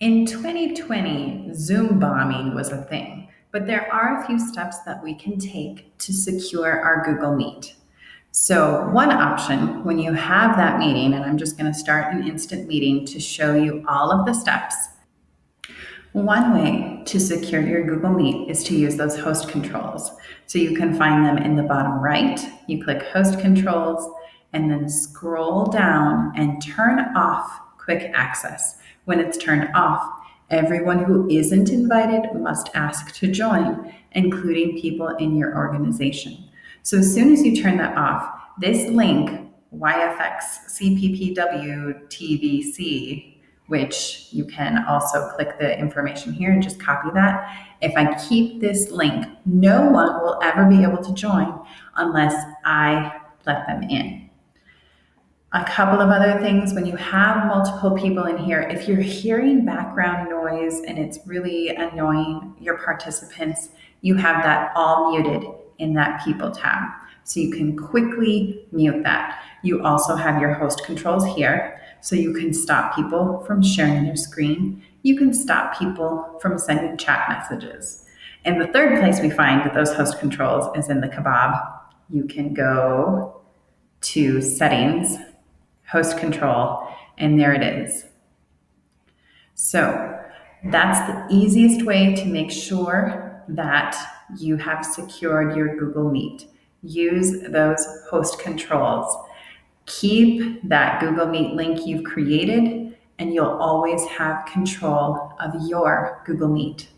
In 2020, Zoom bombing was a thing, but there are a few steps that we can take to secure our Google Meet. So, one option when you have that meeting, and I'm just going to start an instant meeting to show you all of the steps. One way to secure your Google Meet is to use those host controls. So you can find them in the bottom right. You click host controls and then scroll down and turn off quick access. When it's turned off, everyone who isn't invited must ask to join, including people in your organization. So as soon as you turn that off, this link, YFX CPPW TVC, which you can also click the information here and just copy that. If I keep this link, no one will ever be able to join unless I let them in. A couple of other things when you have multiple people in here, if you're hearing background noise and it's really annoying your participants, you have that all muted in that people tab. So you can quickly mute that. You also have your host controls here, so you can stop people from sharing their screen. You can stop people from sending chat messages. And the third place we find those host controls is in the kebab. You can go to settings, host control, and there it is. So that's the easiest way to make sure that you have secured your Google Meet. Use those host controls. Keep that Google Meet link you've created, and you'll always have control of your Google Meet.